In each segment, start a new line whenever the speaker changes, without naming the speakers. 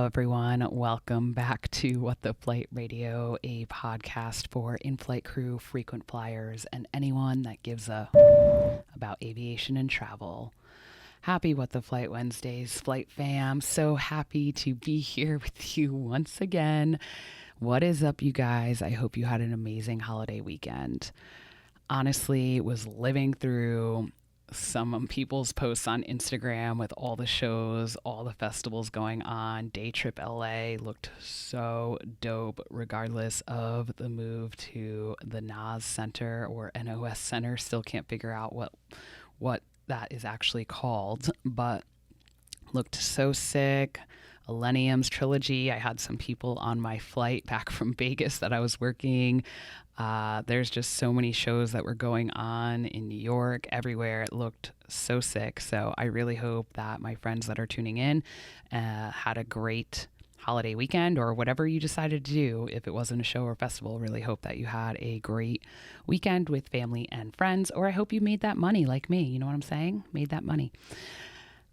everyone. Welcome back to What the Flight Radio, a podcast for in-flight crew, frequent flyers, and anyone that gives a about aviation and travel. Happy What the Flight Wednesdays, Flight fam. So happy to be here with you once again. What is up, you guys? I hope you had an amazing holiday weekend. Honestly, was living through some people's posts on Instagram with all the shows, all the festivals going on. Day Trip LA looked so dope, regardless of the move to the NOS Center or NOS Center. Still can't figure out what that is actually called, but looked so sick. Millennium's Trilogy. I had some people on my flight back from Vegas that I was working. There's just so many shows that were going on in New York, everywhere. It looked so sick. So I really hope that my friends that are tuning in had a great holiday weekend, or whatever you decided to do. If it wasn't a show or festival, really hope that you had a great weekend with family and friends, or I hope you made that money like me. You know what I'm saying? Made that money.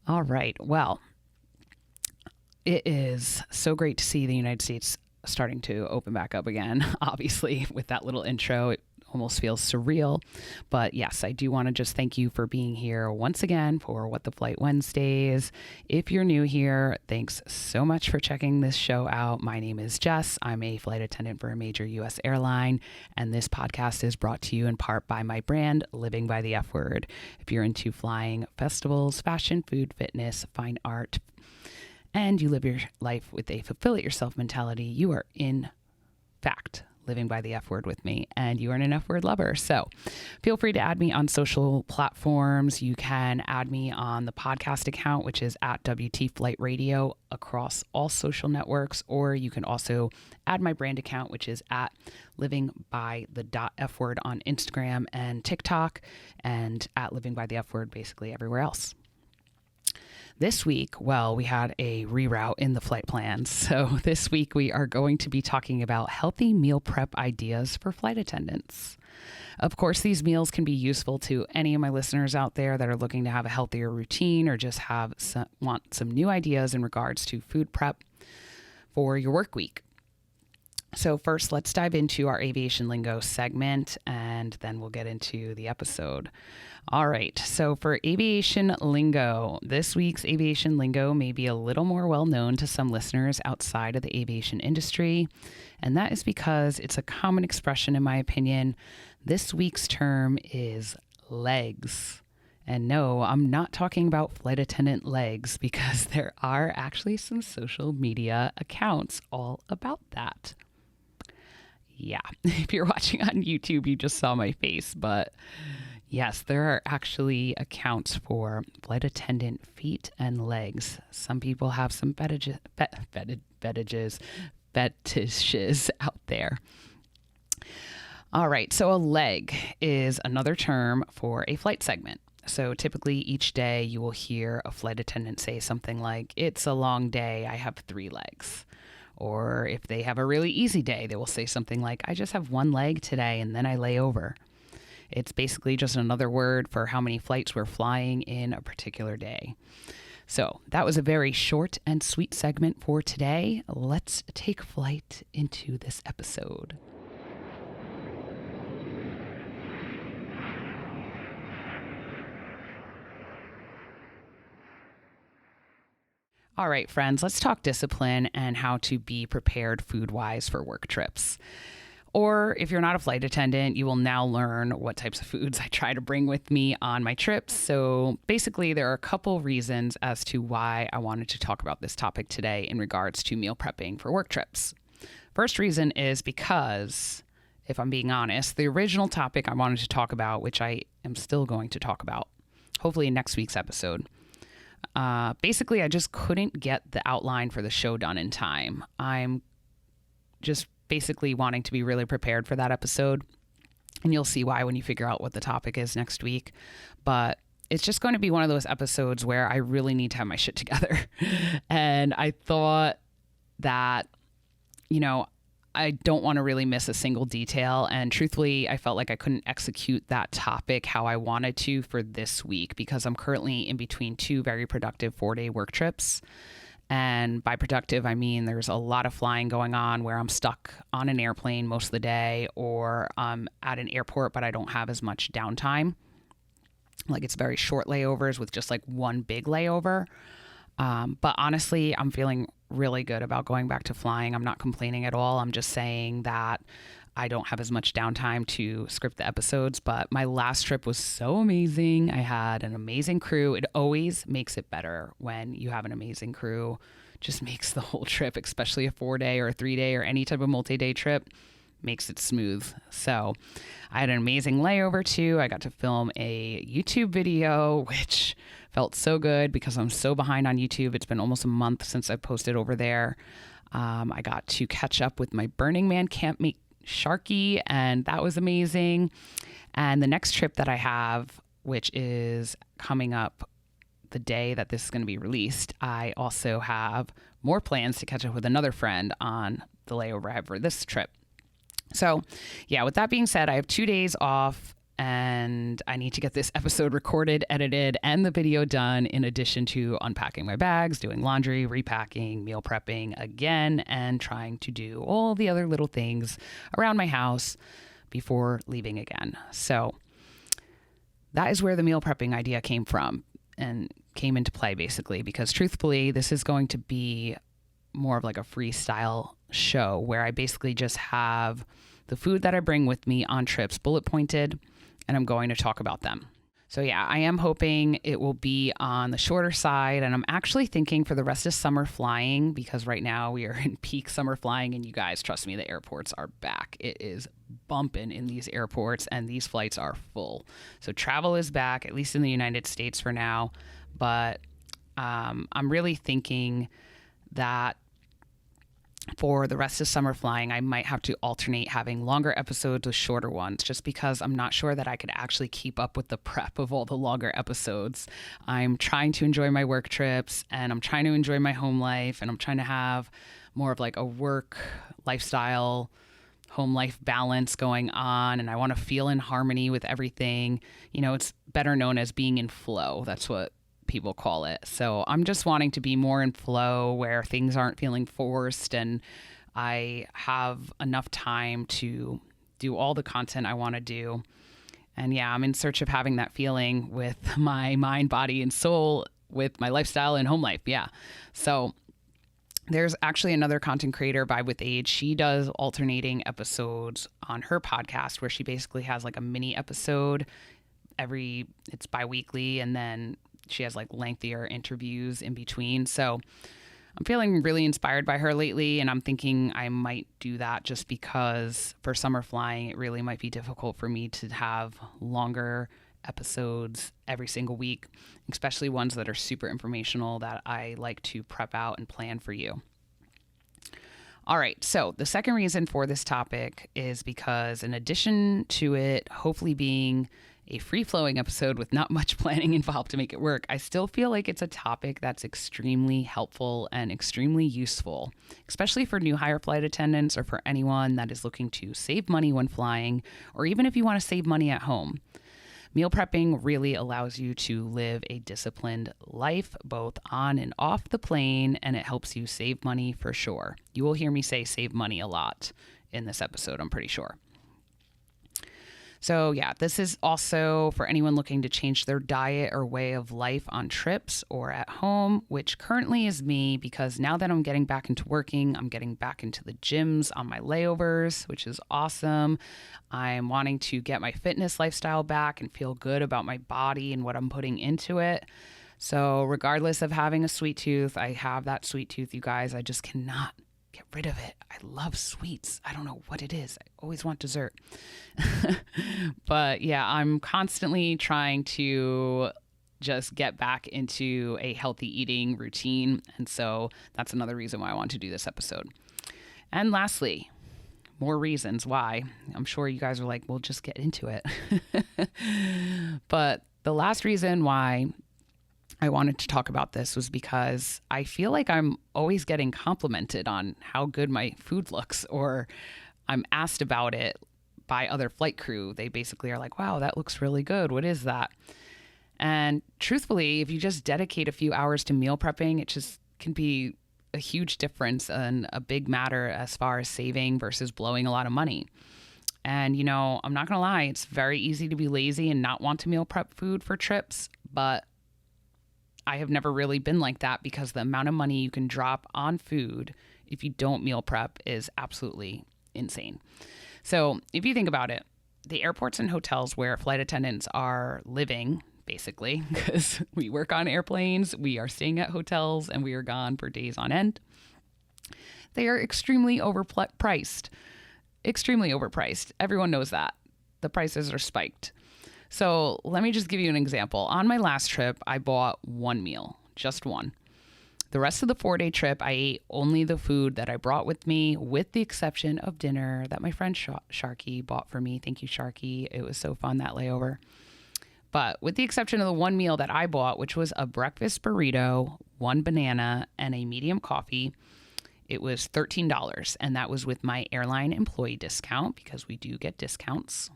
All right. Well, it is so great to see the United States starting to open back up again. Obviously, with that little intro, it almost feels surreal. But yes, I do want to just thank you for being here once again for What the Flight Wednesdays. If you're new here, thanks so much for checking this show out. My name is Jess. I'm a flight attendant for a major U.S. airline, and this podcast is brought to you in part by my brand, Living by the F Word. If you're into flying, festivals, fashion, food, fitness, fine art, and you live your life with a fulfill it yourself mentality, you are in fact living by the F word with me, and you are an F word lover. So feel free to add me on social platforms. You can add me on the podcast account, which is at WT Flight Radio across all social networks, or you can also add my brand account, which is at Living by the F word on Instagram and TikTok, and at Living by the F word basically everywhere else. This week, well, we had a reroute in the flight plans. So this week we are going to be talking about healthy meal prep ideas for flight attendants. Of course, these meals can be useful to any of my listeners out there that are looking to have a healthier routine or just want some new ideas in regards to food prep for your work week. So first, let's dive into our aviation lingo segment, and then we'll get into the episode. All right, so for aviation lingo, this week's aviation lingo may be a little more well known to some listeners outside of the aviation industry, and that is because it's a common expression in my opinion. This week's term is legs. And no, I'm not talking about flight attendant legs, because there are actually some social media accounts all about that. Yeah, if you're watching on YouTube, you just saw my face, but yes, there are actually accounts for flight attendant feet and legs. Some people have some fetishes out there. All right, so a leg is another term for a flight segment. So typically each day you will hear a flight attendant say something like, "It's a long day, I have 3 legs." Or if they have a really easy day, they will say something like, "I just have 1 leg today and then I lay over." It's basically just another word for how many flights we're flying in a particular day. So that was a very short and sweet segment for today. Let's take flight into this episode. All right, friends, let's talk discipline and how to be prepared food-wise for work trips. Or if you're not a flight attendant, you will now learn what types of foods I try to bring with me on my trips. So basically, there are a couple reasons as to why I wanted to talk about this topic today in regards to meal prepping for work trips. First reason is because, if I'm being honest, the original topic I wanted to talk about, which I am still going to talk about, hopefully in next week's episode, basically, I just couldn't get the outline for the show done in time. I'm just basically wanting to be really prepared for that episode. And you'll see why when you figure out what the topic is next week. But it's just going to be one of those episodes where I really need to have my shit together. And I thought that, I don't want to really miss a single detail. And truthfully, I felt like I couldn't execute that topic how I wanted to for this week, because I'm currently in between 2 very productive 4-day work trips. And by productive, I mean there's a lot of flying going on where I'm stuck on an airplane most of the day, or I'm at an airport, but I don't have as much downtime. Like it's very short layovers with just like one big layover. But honestly, I'm feeling really good about going back to flying. I'm not complaining at all. I'm just saying that I don't have as much downtime to script the episodes, but my last trip was so amazing. I had an amazing crew. It always makes it better when you have an amazing crew. Just makes the whole trip, especially a 4-day or a 3-day or any type of multi-day trip, makes it smooth. So I had an amazing layover too. I got to film a YouTube video, which felt so good because I'm so behind on YouTube. It's been almost a month since I posted over there. I got to catch up with my Burning Man campmate Sharky, and that was amazing. And the next trip that I have, which is coming up the day that this is going to be released, I also have more plans to catch up with another friend on the layover I have for this trip. So yeah, with that being said, I have 2 days off and I need to get this episode recorded, edited, and the video done, in addition to unpacking my bags, doing laundry, repacking, meal prepping again, and trying to do all the other little things around my house before leaving again. So that is where the meal prepping idea came from and came into play, basically, because truthfully, this is going to be more of like a freestyle show where I basically just have the food that I bring with me on trips bullet pointed, and I'm going to talk about them. So yeah, I am hoping it will be on the shorter side, and I'm actually thinking for the rest of summer flying, because right now we are in peak summer flying, and you guys, trust me, the airports are back. It is bumping in these airports, and these flights are full. So travel is back, at least in the United States for now, but I'm really thinking that for the rest of summer flying, I might have to alternate having longer episodes with shorter ones, just because I'm not sure that I could actually keep up with the prep of all the longer episodes. I'm trying to enjoy my work trips, and I'm trying to enjoy my home life, and I'm trying to have more of like a work lifestyle, home life balance going on, and I want to feel in harmony with everything. You know, it's better known as being in flow. That's what people call it. So I'm just wanting to be more in flow where things aren't feeling forced, and I have enough time to do all the content I want to do. And yeah, I'm in search of having that feeling with my mind, body, and soul with my lifestyle and home life. Yeah. So there's actually another content creator, Vibe with Age. She does alternating episodes on her podcast where she basically has like a mini episode it's bi-weekly, and then she has like lengthier interviews in between. So I'm feeling really inspired by her lately, and I'm thinking I might do that just because for summer flying, it really might be difficult for me to have longer episodes every single week, especially ones that are super informational that I like to prep out and plan for you. All right, so the second reason for this topic is because in addition to it hopefully being a free-flowing episode with not much planning involved to make it work, I still feel like it's a topic that's extremely helpful and extremely useful, especially for new hire flight attendants or for anyone that is looking to save money when flying, or even if you want to save money at home. Meal prepping really allows you to live a disciplined life, both on and off the plane, and it helps you save money for sure. You will hear me say save money a lot in this episode, I'm pretty sure. So yeah, this is also for anyone looking to change their diet or way of life on trips or at home, which currently is me, because now that I'm getting back into working, I'm getting back into the gyms on my layovers, which is awesome. I'm wanting to get my fitness lifestyle back and feel good about my body and what I'm putting into it. So regardless of having a sweet tooth, I have that sweet tooth, you guys. I just cannot get rid of it. I love sweets. I don't know what it is. I always want dessert. But yeah, I'm constantly trying to just get back into a healthy eating routine. And so that's another reason why I want to do this episode. And lastly, more reasons why. I'm sure you guys are like, well, just get into it. But the last reason why I wanted to talk about this was because I feel like I'm always getting complimented on how good my food looks, or I'm asked about it by other flight crew. They basically are like, wow, that looks really good. What is that? And truthfully, if you just dedicate a few hours to meal prepping, it just can be a huge difference and a big matter as far as saving versus blowing a lot of money. And, I'm not going to lie, it's very easy to be lazy and not want to meal prep food for trips, but I have never really been like that because the amount of money you can drop on food if you don't meal prep is absolutely insane. So if you think about it, the airports and hotels where flight attendants are living, basically, because we work on airplanes, we are staying at hotels, and we are gone for days on end, they are extremely overpriced. Extremely overpriced. Everyone knows that. The prices are spiked. So let me just give you an example. On my last trip, I bought one meal, just one. The rest of the 4-day trip, I ate only the food that I brought with me, with the exception of dinner that my friend Sharky bought for me. Thank you, Sharky. It was so fun, that layover. But with the exception of the one meal that I bought, which was a breakfast burrito, one banana, and a medium coffee, it was $13. And that was with my airline employee discount because we do get discounts.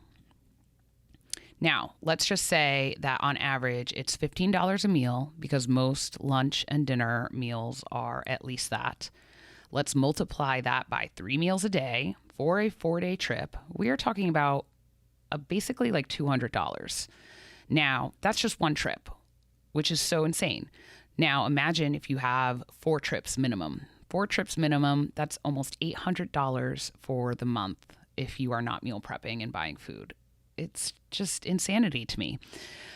Now, let's just say that on average, it's $15 a meal because most lunch and dinner meals are at least that. Let's multiply that by 3 meals a day for a 4-day trip. We are talking about basically like $200. Now, that's just one trip, which is so insane. Now, imagine if you have 4 trips minimum. 4 trips minimum, that's almost $800 for the month if you are not meal prepping and buying food. It's just insanity to me.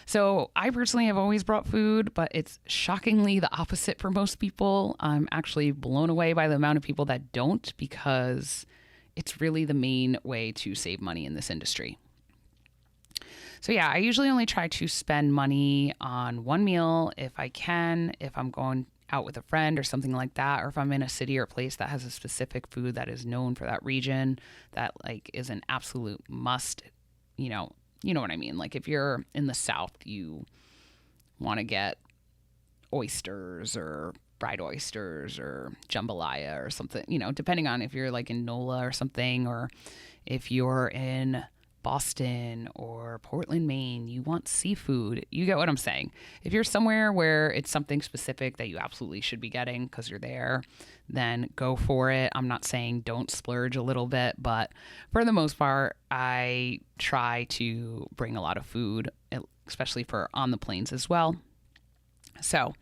So I personally have always brought food, but it's shockingly the opposite for most people. I'm actually blown away by the amount of people that don't because it's really the main way to save money in this industry. So yeah, I usually only try to spend money on one meal if I can, if I'm going out with a friend or something like that, or if I'm in a city or place that has a specific food that is known for that region that like is an absolute must. You know what I mean? Like if you're in the South, you want to get oysters or fried oysters or jambalaya or something, depending on if you're like in NOLA or something, or if you're in Boston or Portland, Maine, you want seafood. You get what I'm saying. If you're somewhere where it's something specific that you absolutely should be getting because you're there, then go for it. I'm not saying don't splurge a little bit, but for the most part, I try to bring a lot of food, especially for on the planes as well. So,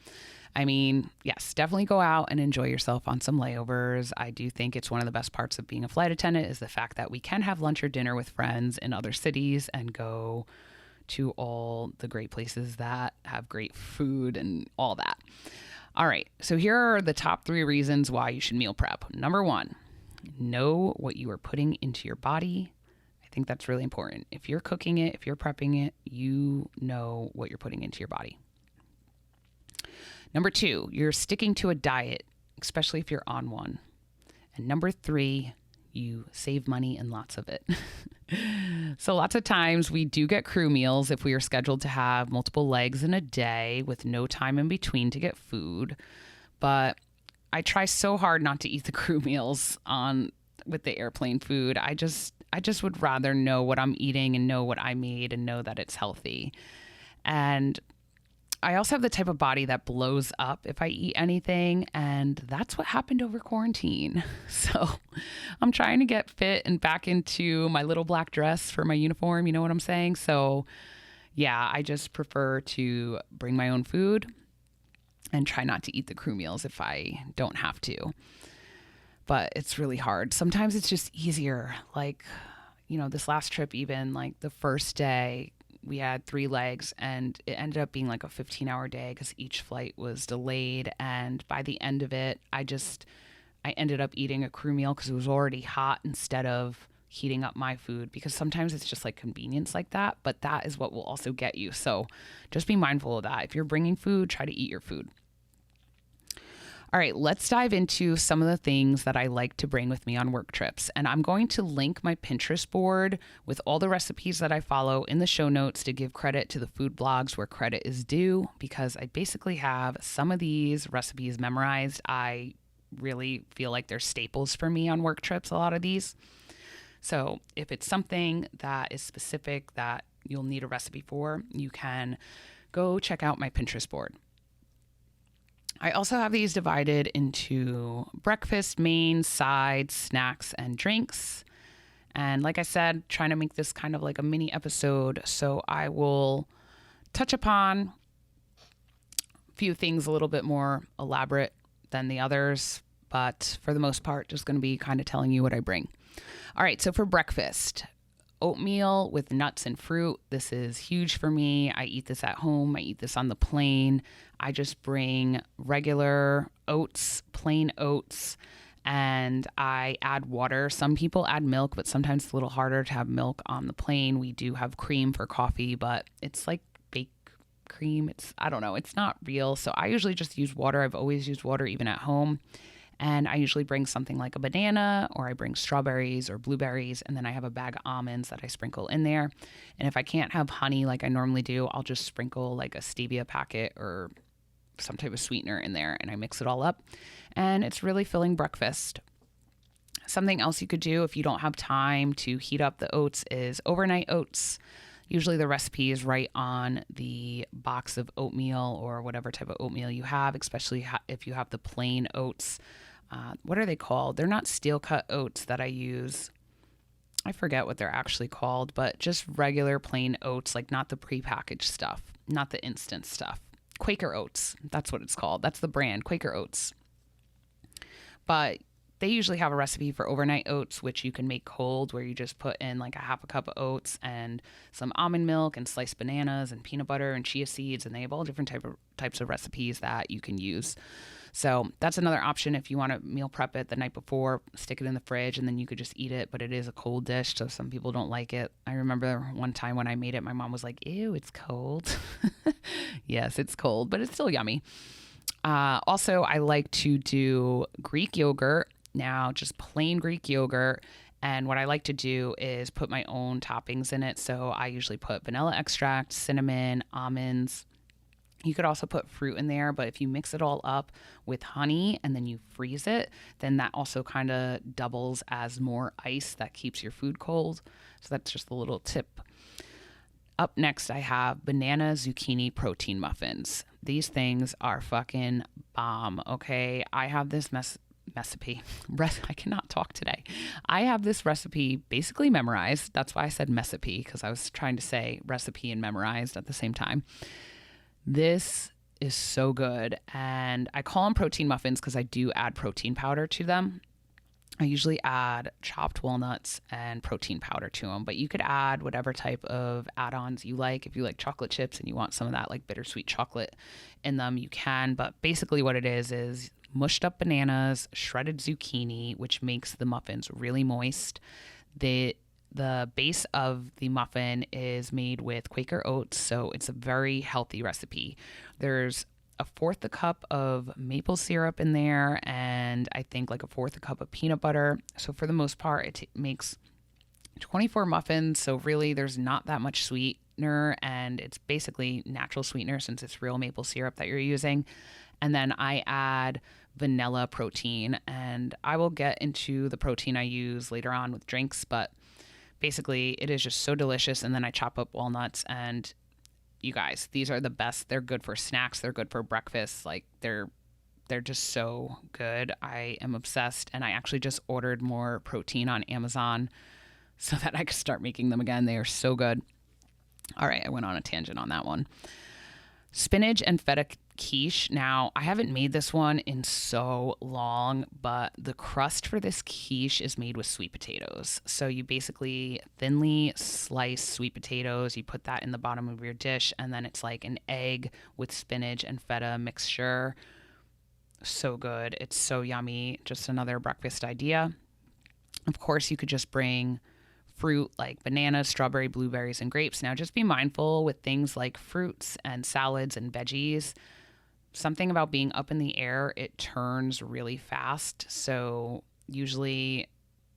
I mean, yes, definitely go out and enjoy yourself on some layovers. I do think it's one of the best parts of being a flight attendant is the fact that we can have lunch or dinner with friends in other cities and go to all the great places that have great food and all that. All right, so here are the top 3 reasons why you should meal prep. Number 1, know what you are putting into your body. I think that's really important. If you're cooking it, if you're prepping it, you know what you're putting into your body. Number 2, you're sticking to a diet, especially if you're on one. And number 3, you save money and lots of it. So lots of times we do get crew meals if we are scheduled to have multiple legs in a day with no time in between to get food. But I try so hard not to eat the crew meals with the airplane food. I just would rather know what I'm eating and know what I made and know that it's healthy. And I also have the type of body that blows up if I eat anything, and that's what happened over quarantine. So I'm trying to get fit and back into my little black dress for my uniform, you know what I'm saying? So yeah, I just prefer to bring my own food and try not to eat the crew meals if I don't have to. But it's really hard. Sometimes it's just easier. Like, this last trip, even like the first day, we had 3 legs and it ended up being like a 15-hour day because each flight was delayed. And by the end of it, I ended up eating a crew meal because it was already hot instead of heating up my food, because sometimes it's just like convenience like that, but that is what will also get you. So just be mindful of that. If you're bringing food, try to eat your food. All right, let's dive into some of the things that I like to bring with me on work trips. And I'm going to link my Pinterest board with all the recipes that I follow in the show notes to give credit to the food blogs where credit is due, because I basically have some of these recipes memorized. I really feel like they're staples for me on work trips, a lot of these. So if it's something that is specific that you'll need a recipe for, you can go check out my Pinterest board. I also have these divided into breakfast, main, sides, snacks, and drinks. And like I said, trying to make this kind of like a mini episode. So I will touch upon a few things a little bit more elaborate than the others. But for the most part, just going to be kind of telling you what I bring. All right, so for breakfast, oatmeal with nuts and fruit. This is huge for me. I eat this at home. I eat this on the plane. I just bring regular oats, plain oats, and I add water. Some people add milk, but sometimes it's a little harder to have milk on the plane. We do have cream for coffee, but it's like fake cream. I don't know. It's not real. So I usually just use water. I've always used water even at home. And I usually bring something like a banana, or I bring strawberries or blueberries, and then I have a bag of almonds that I sprinkle in there. And if I can't have honey like I normally do, I'll just sprinkle like a stevia packet or some type of sweetener in there, and I mix it all up. And it's really filling breakfast. Something else you could do if you don't have time to heat up the oats is overnight oats. Usually the recipe is right on the box of oatmeal or whatever type of oatmeal you have, especially if you have the plain oats. What are they called? They're not steel cut oats that I use. I forget what they're actually called, but just regular plain oats, like not the prepackaged stuff, not the instant stuff. Quaker Oats, that's what it's called. That's the brand, Quaker Oats. But they usually have a recipe for overnight oats, which you can make cold, where you just put in like a half a cup of oats and some almond milk and sliced bananas and peanut butter and chia seeds, and they have all different types of recipes that you can use. So that's another option if you want to meal prep it the night before, stick it in the fridge, and then you could just eat it. But it is a cold dish, so some people don't like it. I remember one time when I made it, my mom was like, "Ew, it's cold." Yes, it's cold, but it's still yummy. Also, I like to do Greek yogurt. Now, just plain Greek yogurt. And what I like to do is put my own toppings in it. So I usually put vanilla extract, cinnamon, almonds. You could also put fruit in there, but if you mix it all up with honey and then you freeze it, then that also kind of doubles as more ice that keeps your food cold. So that's just a little tip. Up next, I have banana zucchini protein muffins. These things are fucking bomb, okay? I have this recipe. I cannot talk today. I have this recipe basically memorized. That's why I said recipe, because I was trying to say recipe and memorized at the same time. This is so good. And I call them protein muffins because I do add protein powder to them. I usually add chopped walnuts and protein powder to them, but you could add whatever type of add-ons you like. If you like chocolate chips and you want some of that like bittersweet chocolate in them, you can. But basically what it is mushed up bananas, shredded zucchini, which makes the muffins really moist. The base of the muffin is made with Quaker oats, so it's a very healthy recipe. There's a fourth a cup of maple syrup in there, and I think like a fourth a cup of peanut butter. So for the most part, it makes 24 muffins. So really there's not that much sweetener, and it's basically natural sweetener since it's real maple syrup that you're using. And then I add vanilla protein, and I will get into the protein I use later on with drinks, but basically it is just so delicious. And then I chop up walnuts, and you guys, these are the best. They're good for snacks. They're good for breakfast. Like they're just so good. I am obsessed, and I actually just ordered more protein on Amazon so that I could start making them again. They are so good. All right, I went on a tangent on that one. Spinach and feta quiche. Now, I haven't made this one in so long, but the crust for this quiche is made with sweet potatoes. So you basically thinly slice sweet potatoes, you put that in the bottom of your dish, and then it's like an egg with spinach and feta mixture. So good. It's so yummy. Just another breakfast idea. Of course, you could just bring fruit like bananas, strawberry, blueberries, and grapes. Now, just be mindful with things like fruits and salads and veggies. Something about being up in the air, it turns really fast. So usually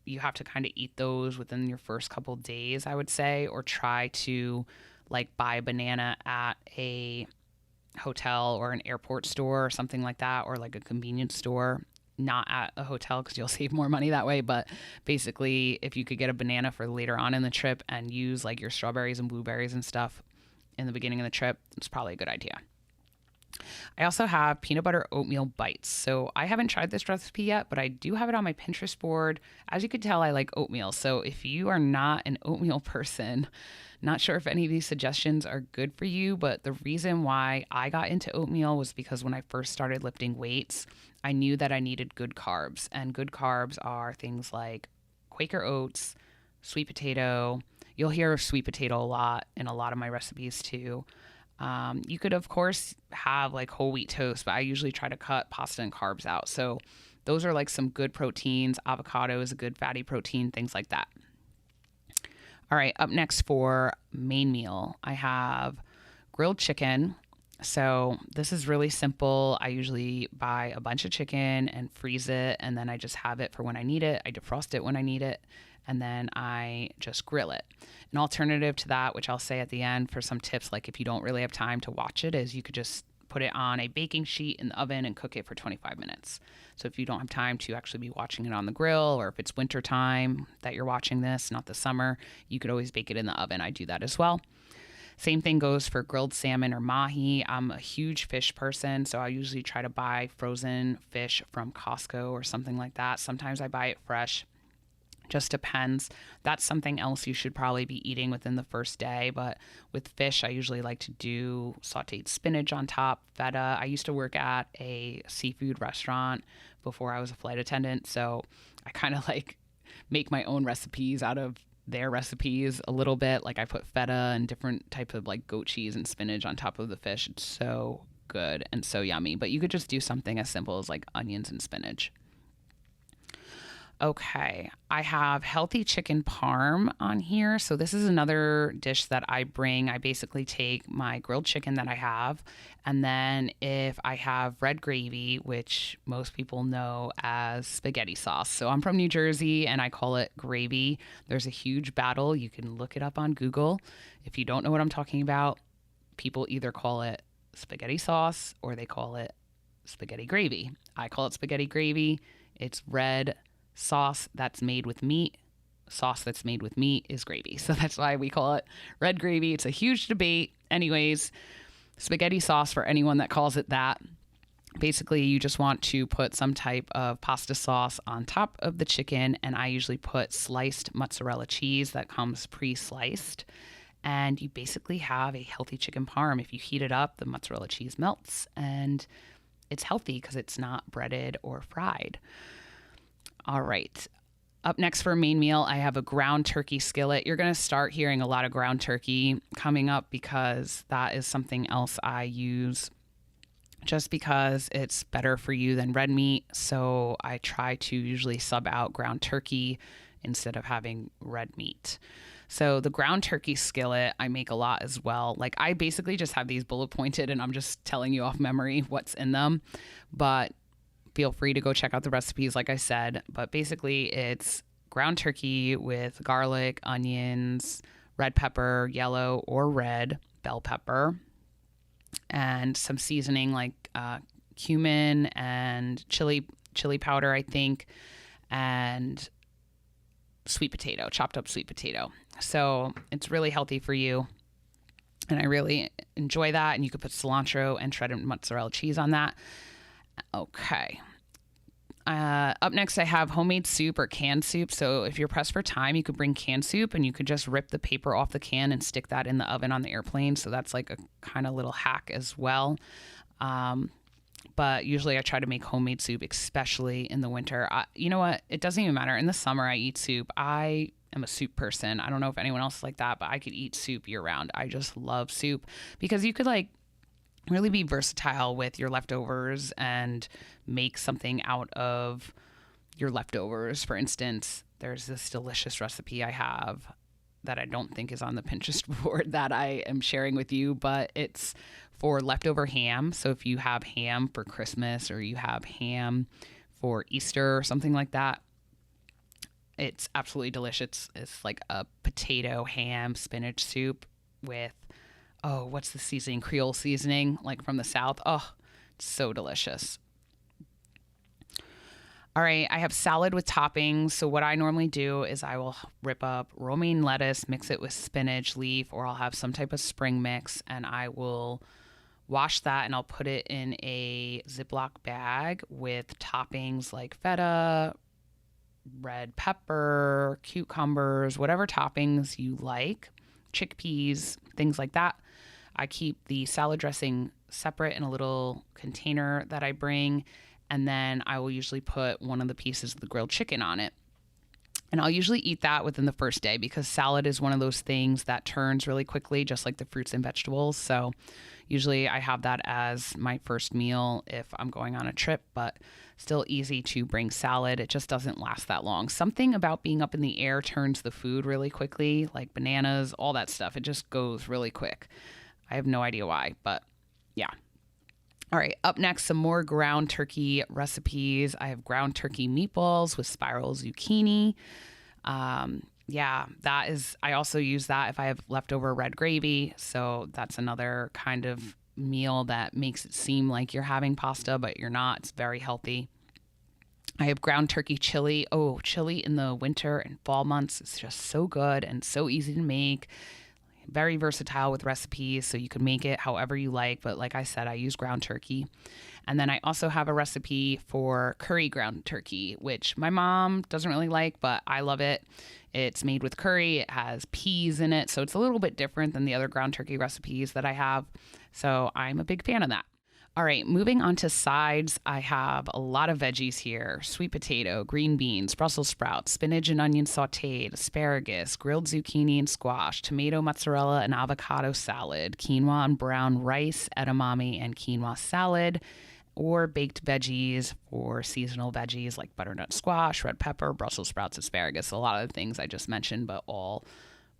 you have to kind of eat those within your first couple days, I would say, or try to like buy a banana at a hotel or an airport store or something like that, or like a convenience store. Not at a hotel because you'll save more money that way. But basically, if you could get a banana for later on in the trip and use like your strawberries and blueberries and stuff in the beginning of the trip, it's probably a good idea. I also have peanut butter oatmeal bites. So I haven't tried this recipe yet, but I do have it on my Pinterest board. As you could tell, I like oatmeal. So if you are not an oatmeal person, not sure if any of these suggestions are good for you, but the reason why I got into oatmeal was because when I first started lifting weights, I knew that I needed good carbs. And good carbs are things like Quaker oats, sweet potato. You'll hear sweet potato a lot in a lot of my recipes too. You could, of course, have like whole wheat toast, but I usually try to cut pasta and carbs out. So those are like some good proteins. Avocado is a good fatty protein, things like that. All right, up next for main meal, I have grilled chicken. So this is really simple. I usually buy a bunch of chicken and freeze it, and then I just have it for when I need it. I defrost it when I need it, and then I just grill it. An alternative to that, which I'll say at the end for some tips, like if you don't really have time to watch it, is you could just put it on a baking sheet in the oven and cook it for 25 minutes. So if you don't have time to actually be watching it on the grill, or if it's winter time that you're watching this, not the summer, you could always bake it in the oven. I do that as well. Same thing goes for grilled salmon or mahi. I'm a huge fish person, so I usually try to buy frozen fish from Costco or something like that. Sometimes I buy it fresh. Just depends. That's something else you should probably be eating within the first day. But with fish, I usually like to do sauteed spinach on top, feta. I used to work at a seafood restaurant before I was a flight attendant, so I kind of like make my own recipes out of their recipes a little bit. Like I put feta and different types of like goat cheese and spinach on top of the fish. It's so good and so yummy. But you could just do something as simple as like onions and spinach. Okay, I have healthy chicken parm on here. So this is another dish that I bring. I basically take my grilled chicken that I have, and then if I have red gravy, which most people know as spaghetti sauce. So I'm from New Jersey and I call it gravy. There's a huge battle. You can look it up on Google. If you don't know what I'm talking about, people either call it spaghetti sauce or they call it spaghetti gravy. I call it spaghetti gravy. It's red sauce that's made with meat. Sauce that's made with meat is gravy. So that's why we call it red gravy. It's a huge debate. Anyways, spaghetti sauce, for anyone that calls it that, basically you just want to put some type of pasta sauce on top of the chicken, and I usually put sliced mozzarella cheese that comes pre-sliced, and you basically have a healthy chicken parm. If you heat it up, the mozzarella cheese melts and it's healthy because it's not breaded or fried. All right. Up next for a main meal, I have a ground turkey skillet. You're going to start hearing a lot of ground turkey coming up because that is something else I use just because it's better for you than red meat. So I try to usually sub out ground turkey instead of having red meat. So the ground turkey skillet, I make a lot as well. Like I basically just have these bullet pointed and I'm just telling you off memory what's in them. But feel free to go check out the recipes, like I said. But basically, it's ground turkey with garlic, onions, red pepper, yellow or red, bell pepper, and some seasoning like cumin and chili powder, I think, and sweet potato, chopped up sweet potato. So it's really healthy for you. And I really enjoy that. And you could put cilantro and shredded mozzarella cheese on that. Okay. Up next, I have homemade soup or canned soup. So if you're pressed for time, you could bring canned soup and you could just rip the paper off the can and stick that in the oven on the airplane. So that's like a kind of little hack as well. But usually I try to make homemade soup, especially in the winter. You know what? It doesn't even matter. In the summer, I eat soup. I am a soup person. I don't know if anyone else is like that, but I could eat soup year round. I just love soup because you could like really be versatile with your leftovers and make something out of your leftovers. For instance, there's this delicious recipe I have that I don't think is on the Pinterest board that I am sharing with you, but it's for leftover ham. So if you have ham for Christmas or you have ham for Easter or something like that, it's absolutely delicious. It's like a potato ham spinach soup with what's the seasoning? Creole seasoning, like from the South. Oh, it's so delicious. All right, I have salad with toppings. So what I normally do is I will rip up romaine lettuce, mix it with spinach leaf, or I'll have some type of spring mix, and I will wash that, and I'll put it in a Ziploc bag with toppings like feta, red pepper, cucumbers, whatever toppings you like, chickpeas, things like that. I keep the salad dressing separate in a little container that I bring, and then I will usually put one of the pieces of the grilled chicken on it. And I'll usually eat that within the first day because salad is one of those things that turns really quickly, just like the fruits and vegetables. So usually I have that as my first meal if I'm going on a trip, but still easy to bring salad. It just doesn't last that long. Something about being up in the air turns the food really quickly, like bananas, all that stuff. It just goes really quick. I have no idea why, but yeah. All right, up next, some more ground turkey recipes. I have ground turkey meatballs with spiral zucchini. I also use that if I have leftover red gravy. So that's another kind of meal that makes it seem like you're having pasta, but you're not. It's very healthy. I have ground turkey chili. Oh, chili in the winter and fall months is just so good and so easy to make. Very versatile with recipes, so you can make it however you like. But like I said, I use ground turkey. And then I also have a recipe for curry ground turkey, which my mom doesn't really like, but I love it. It's made with curry. It has peas in it, so it's a little bit different than the other ground turkey recipes that I have. So I'm a big fan of that. All right, moving on to sides, I have a lot of veggies here. Sweet potato, green beans, Brussels sprouts, spinach and onion sauteed, asparagus, grilled zucchini and squash, tomato, mozzarella, and avocado salad, quinoa and brown rice, edamame and quinoa salad, or baked veggies for seasonal veggies like butternut squash, red pepper, Brussels sprouts, asparagus. A lot of the things I just mentioned, but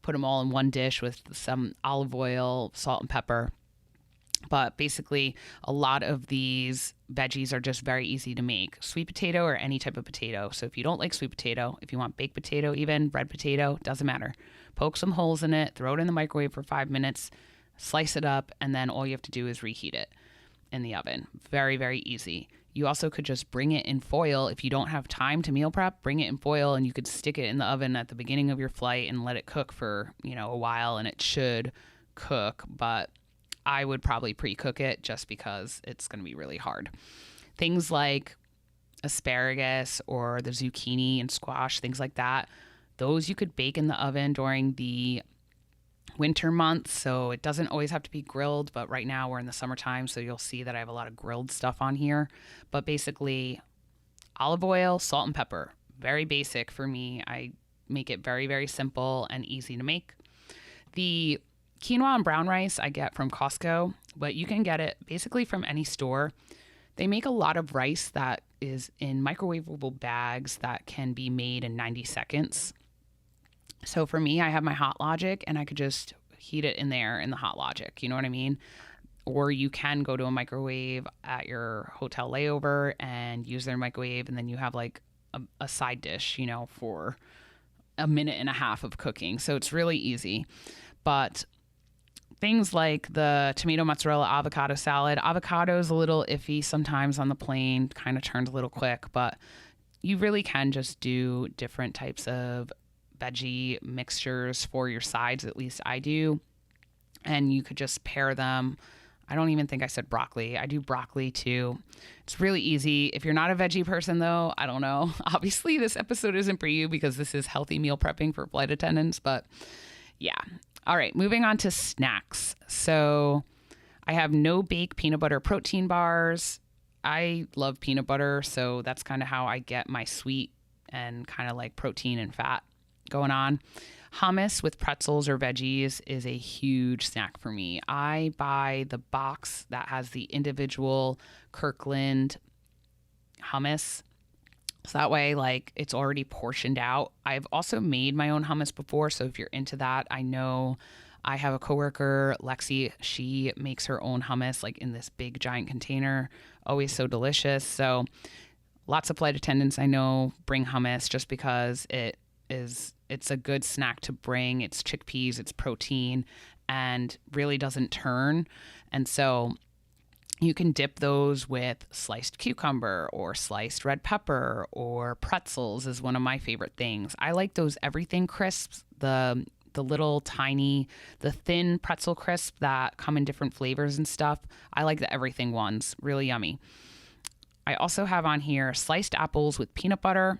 put them all in one dish with some olive oil, salt and pepper. But basically, a lot of these veggies are just very easy to make. Sweet potato or any type of potato. So if you don't like sweet potato, if you want baked potato, even red potato, doesn't matter. Poke some holes in it, throw it in the microwave for 5 minutes, slice it up, and then all you have to do is reheat it in the oven. Very, very easy. You also could just bring it in foil. If you don't have time to meal prep, bring it in foil and you could stick it in the oven at the beginning of your flight and let it cook for, a while, and it should cook, but I would probably pre-cook it just because it's going to be really hard. Things like asparagus or the zucchini and squash, things like that, those you could bake in the oven during the winter months. So it doesn't always have to be grilled, but right now we're in the summertime, so you'll see that I have a lot of grilled stuff on here. But basically, olive oil, salt and pepper. Very basic for me. I make it very, very simple and easy to make. The quinoa and brown rice I get from Costco, but you can get it basically from any store. They make a lot of rice that is in microwavable bags that can be made in 90 seconds. So for me, I have my Hot Logic and I could just heat it in there in the Hot Logic. You know what I mean? Or you can go to a microwave at your hotel layover and use their microwave, and then you have like a side dish, for a minute and a half of cooking. So it's really easy. But things like the tomato mozzarella avocado salad. Avocado is a little iffy sometimes on the plane, kind of turns a little quick, but you really can just do different types of veggie mixtures for your sides, at least I do. And you could just pair them. I don't even think I said broccoli. I do broccoli too. It's really easy. If you're not a veggie person though, I don't know. Obviously this episode isn't for you because this is healthy meal prepping for flight attendants, but yeah. All right, moving on to snacks. So I have no bake peanut butter protein bars. I love peanut butter, so that's kind of how I get my sweet and kind of like protein and fat going on. Hummus with pretzels or veggies is a huge snack for me. I buy the box that has the individual Kirkland hummus. So that way, it's already portioned out. I've also made my own hummus before, so if you're into that, I know I have a coworker, Lexi, she makes her own hummus, in this big giant container, always so delicious. So lots of flight attendants I know bring hummus just because it's a good snack to bring. It's chickpeas, it's protein, and really doesn't turn. And so you can dip those with sliced cucumber or sliced red pepper, or pretzels is one of my favorite things. I like those everything crisps, the the little tiny, the thin pretzel crisp that come in different flavors and stuff. I like the everything ones, really yummy. I also have on here sliced apples with peanut butter.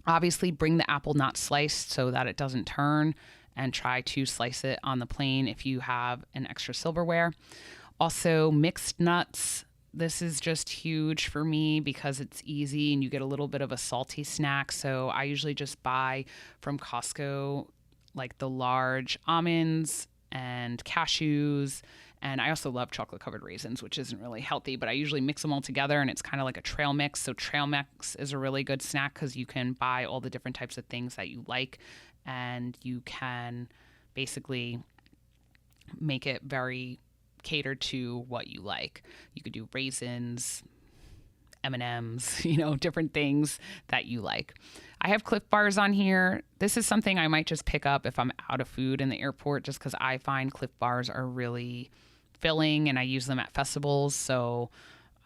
Obviously, bring the apple not sliced so that it doesn't turn, and try to slice it on the plane if you have an extra silverware. Also, mixed nuts. This is just huge for me because it's easy and you get a little bit of a salty snack. So I usually just buy from Costco like the large almonds and cashews. And I also love chocolate covered raisins, which isn't really healthy, but I usually mix them all together and it's kind of like a trail mix. So trail mix is a really good snack because you can buy all the different types of things that you like and you can basically make it very catered to what you like. You could do raisins, M&Ms, different things that you like. I have Cliff Bars on here. This is something I might just pick up if I'm out of food in the airport, just because I find Cliff Bars are really filling and I use them at festivals. So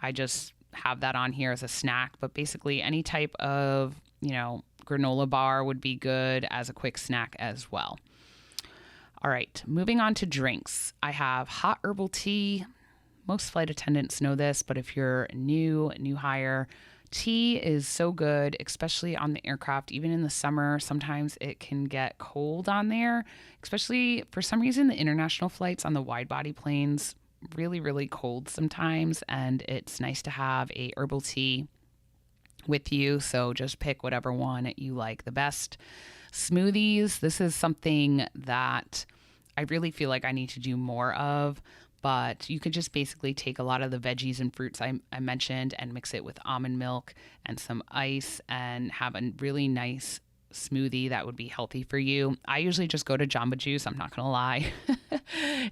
I just have that on here as a snack. But basically any type of, granola bar would be good as a quick snack as well. All right, moving on to drinks. I have hot herbal tea. Most flight attendants know this, but if you're new hire, tea is so good, especially on the aircraft. Even in the summer, sometimes it can get cold on there, especially for some reason, the international flights on the wide body planes, really, really cold sometimes. And it's nice to have a herbal tea with you. So just pick whatever one you like the best. Smoothies. This is something that I really feel like I need to do more of, but you could just basically take a lot of the veggies and fruits I mentioned and mix it with almond milk and some ice and have a really nice smoothie that would be healthy for you. I usually just go to Jamba Juice. I'm not going to lie.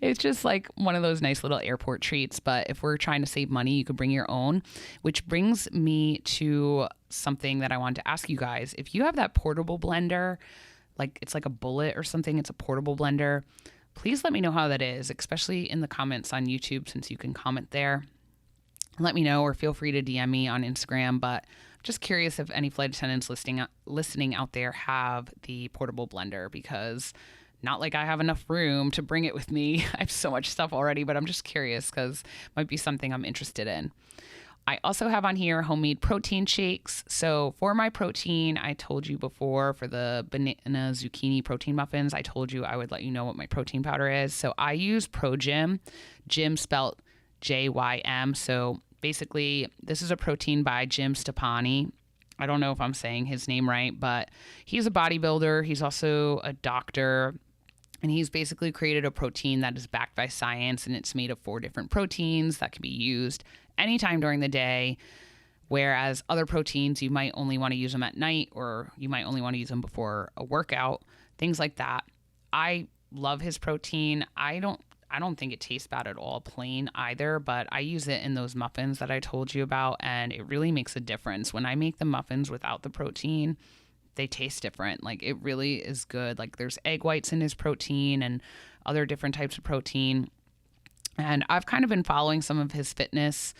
It's just like one of those nice little airport treats. But if we're trying to save money, you could bring your own, which brings me to something that I wanted to ask you guys. If you have that portable blender, like it's like a Bullet or something, it's a portable blender, please let me know how that is, especially in the comments on YouTube, since you can comment there. Let me know, or feel free to DM me on Instagram. But I'm just curious if any flight attendants listening out there have the portable blender, because not like I have enough room to bring it with me. I have so much stuff already, but I'm just curious because it might be something I'm interested in. I also have on here homemade protein shakes. So for my protein, I told you before, for the banana zucchini protein muffins, I told you I would let you know what my protein powder is. So I use ProGym, Jim spelt Jym. So basically, this is a protein by Jim Stepani. I don't know if I'm saying his name right, but he's a bodybuilder. He's also a doctor. And he's basically created a protein that is backed by science, and it's made of 4 different proteins that can be used anytime during the day, whereas other proteins, you might only want to use them at night, or you might only want to use them before a workout, things like that. I love his protein. I don't think it tastes bad at all plain either, but I use it in those muffins that I told you about, and it really makes a difference. When I make the muffins without the protein, they taste different. Like, it really is good. Like, there's egg whites in his protein and other different types of protein. And I've kind of been following some of his fitness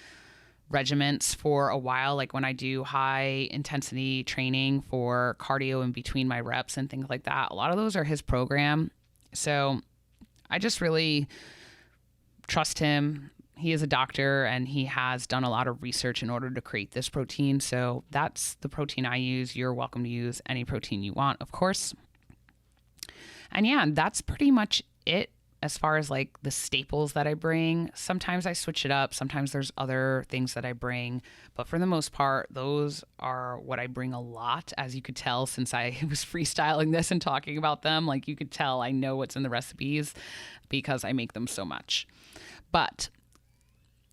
regiments for a while. Like when I do high intensity training for cardio in between my reps and things like that, a lot of those are his program. So I just really trust him. He is a doctor and he has done a lot of research in order to create this protein. So that's the protein I use. You're welcome to use any protein you want, of course. And yeah, that's pretty much it as far as like the staples that I bring. Sometimes I switch it up. Sometimes there's other things that I bring. But for the most part, those are what I bring a lot. As you could tell, since I was freestyling this and talking about them, like you could tell I know what's in the recipes because I make them so much. But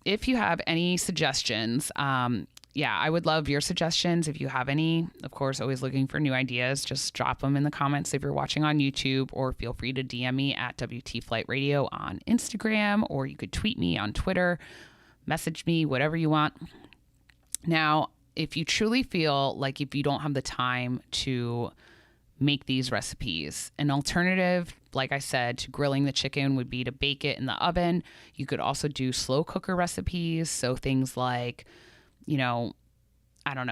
if you have any suggestions, I would love your suggestions. If you have any, of course, always looking for new ideas, just drop them in the comments if you're watching on YouTube, or feel free to DM me at WT Flight Radio on Instagram, or you could tweet me on Twitter, message me, whatever you want. Now, if you truly feel like if you don't have the time to make these recipes, an alternative, like I said, to grilling the chicken would be to bake it in the oven. You could also do slow cooker recipes. So things like,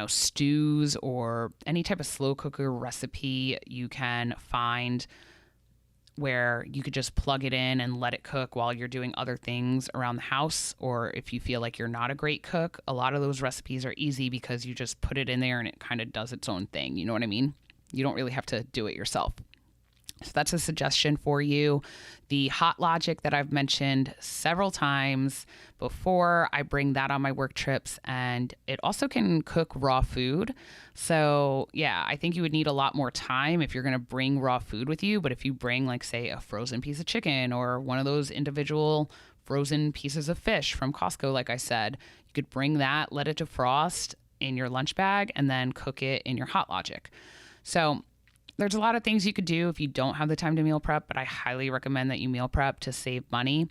stews or any type of slow cooker recipe you can find where you could just plug it in and let it cook while you're doing other things around the house. Or if you feel like you're not a great cook, a lot of those recipes are easy because you just put it in there and it kind of does its own thing. You know what I mean? You don't really have to do it yourself. So that's a suggestion for you. The Hot Logic that I've mentioned several times before, I bring that on my work trips, and it also can cook raw food. So yeah, I think you would need a lot more time if you're going to bring raw food with you. But if you bring, like, say, a frozen piece of chicken or one of those individual frozen pieces of fish from Costco, like I said, you could bring that, let it defrost in your lunch bag, and then cook it in your Hot Logic. So there's a lot of things you could do if you don't have the time to meal prep, but I highly recommend that you meal prep to save money.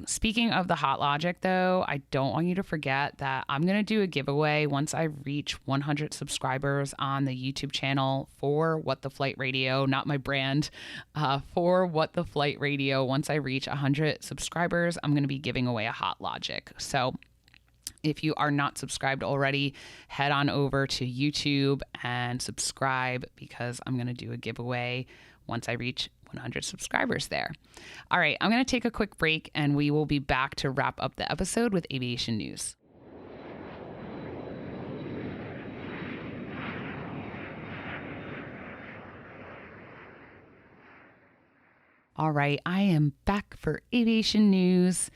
Speaking of the Hot Logic, though, I don't want you to forget that I'm going to do a giveaway once I reach 100 subscribers on the YouTube channel for What the Flight Radio, not my brand, for What the Flight Radio. Once I reach 100 subscribers, I'm going to be giving away a Hot Logic. So if you are not subscribed already, head on over to YouTube and subscribe, because I'm going to do a giveaway once I reach 100 subscribers there. All right, I'm going to take a quick break and we will be back to wrap up the episode with aviation news. All right, I am back for aviation news.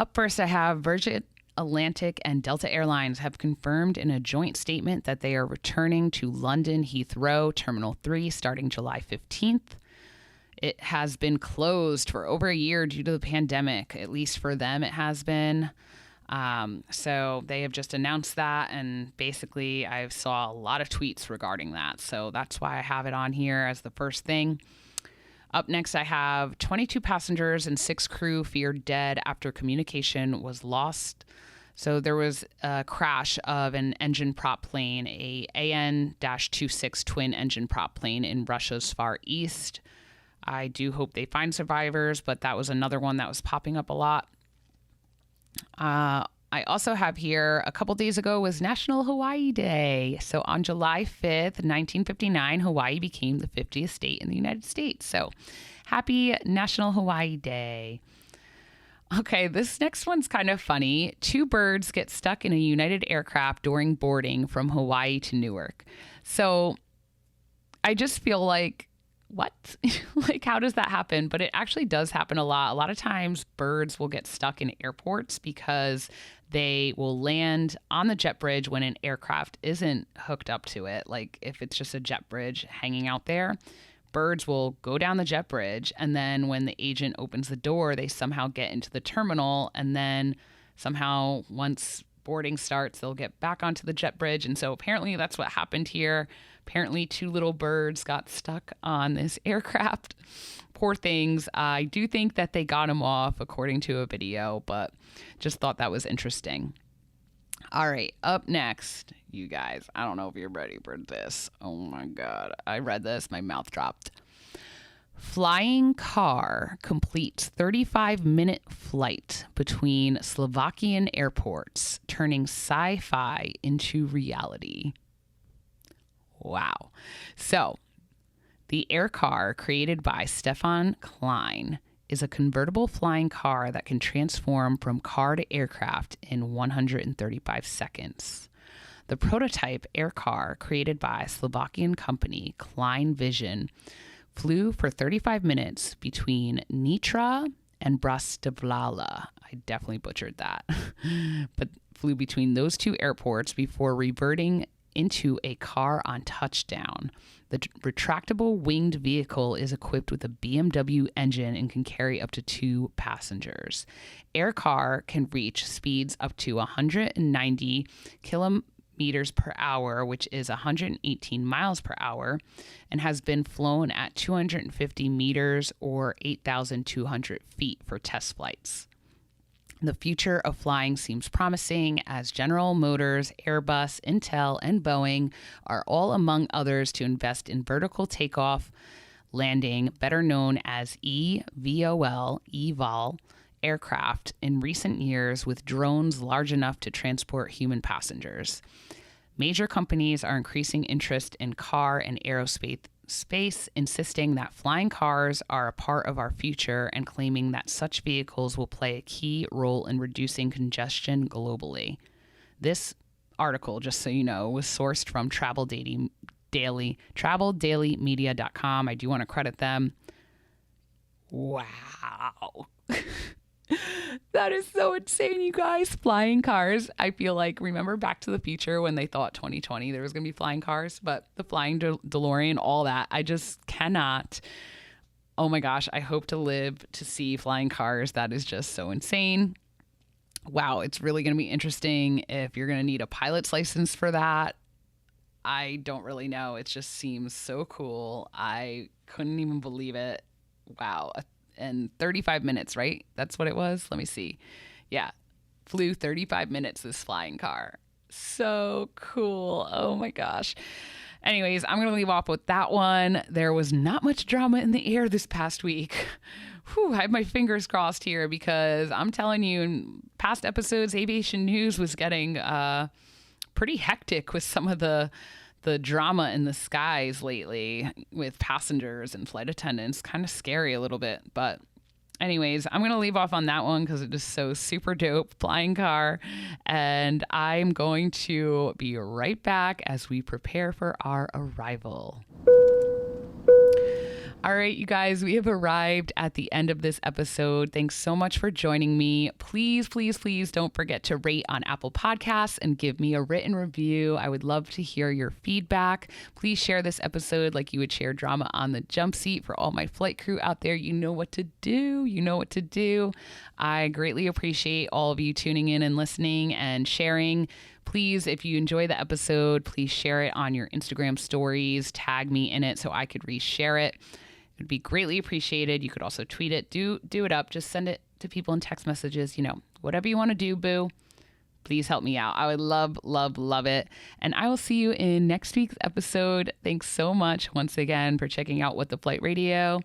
Up first, I have Virgin Atlantic and Delta Airlines have confirmed in a joint statement that they are returning to London Heathrow Terminal 3 starting July 15th. It has been closed for over a year due to the pandemic. At least for them, it has been. So they have just announced that, and basically I saw a lot of tweets regarding that. So that's why I have it on here as the first thing. Up next, I have 22 passengers and 6 crew feared dead after communication was lost. So there was a crash of an engine prop plane, a AN-26 twin engine prop plane in Russia's Far East. I do hope they find survivors, but that was another one that was popping up a lot. I also have here, a couple days ago was National Hawaii Day. So on July 5th, 1959, Hawaii became the 50th state in the United States. So happy National Hawaii Day. Okay, this next one's kind of funny. 2 birds get stuck in a United aircraft during boarding from Hawaii to Newark. So I just feel like, what? Like, how does that happen? But it actually does happen a lot. A lot of times birds will get stuck in airports because they will land on the jet bridge when an aircraft isn't hooked up to it. Like if it's just a jet bridge hanging out there, birds will go down the jet bridge, and then when the agent opens the door, they somehow get into the terminal, and then somehow once boarding starts, they'll get back onto the jet bridge. And so apparently that's what happened here. Apparently 2 little birds got stuck on this aircraft. Poor things. I do think that they got them off according to a video, but just thought that was interesting. All right, up next, you guys. I don't know if you're ready for this. Oh my God. I read this, my mouth dropped. Flying car completes 35-minute flight between Slovakian airports, turning sci-fi into reality. Wow. So, the air car created by Stefan Klein is a convertible flying car that can transform from car to aircraft in 135 seconds. The prototype air car created by Slovakian company Klein Vision flew for 35 minutes between Nitra and Bratislava. I definitely butchered that. But flew between those 2 airports before reverting into a car on touchdown. The retractable winged vehicle is equipped with a BMW engine and can carry up to 2 passengers. Aircar can reach speeds up to 190 kilometers per hour, which is 118 miles per hour, and has been flown at 250 meters or 8,200 feet for test flights. The future of flying seems promising as General Motors, Airbus, Intel, and Boeing are all among others to invest in vertical takeoff, landing, better known as EVOL aircraft in recent years with drones large enough to transport human passengers. Major companies are increasing interest in car and aerospace space, insisting that flying cars are a part of our future and claiming that such vehicles will play a key role in reducing congestion globally. This article, just so you know, was sourced from traveldailymedia.com. I do want to credit them. Wow. That is so insane, you guys. Flying cars. I feel like, remember Back to the Future when they thought 2020 there was going to be flying cars, but the flying DeLorean, all that. I just cannot. Oh my gosh. I hope to live to see flying cars. That is just so insane. Wow. It's really going to be interesting if you're going to need a pilot's license for that. I don't really know. It just seems so cool. I couldn't even believe it. Wow. And 35 minutes, right? That's what it was. Let me see. Yeah. Flew 35 minutes, this flying car. So cool. Oh my gosh. Anyways, I'm going to leave off with that one. There was not much drama in the air this past week. Whew, I have my fingers crossed here because I'm telling you, in past episodes, aviation news was getting pretty hectic with some of the drama in the skies lately with passengers and flight attendants. Kind of scary a little bit. But anyways, I'm going to leave off on that one because it is so super dope. Flying car. And I'm going to be right back as we prepare for our arrival. All right, you guys, we have arrived at the end of this episode. Thanks so much for joining me. Please, please, please don't forget to rate on Apple Podcasts and give me a written review. I would love to hear your feedback. Please share this episode like you would share Drama on the Jump Seat. For all my flight crew out there, you know what to do. You know what to do. I greatly appreciate all of you tuning in and listening and sharing. Please, if you enjoy the episode, please share it on your Instagram stories. Tag me in it so I could reshare it. It would be greatly appreciated. You could also tweet it. Do it up. Just send it to people in text messages. You know, whatever you want to do, boo. Please help me out. I would love, love, love it. And I will see you in next week's episode. Thanks so much once again for checking out What the Flight Radio.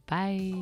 Bye.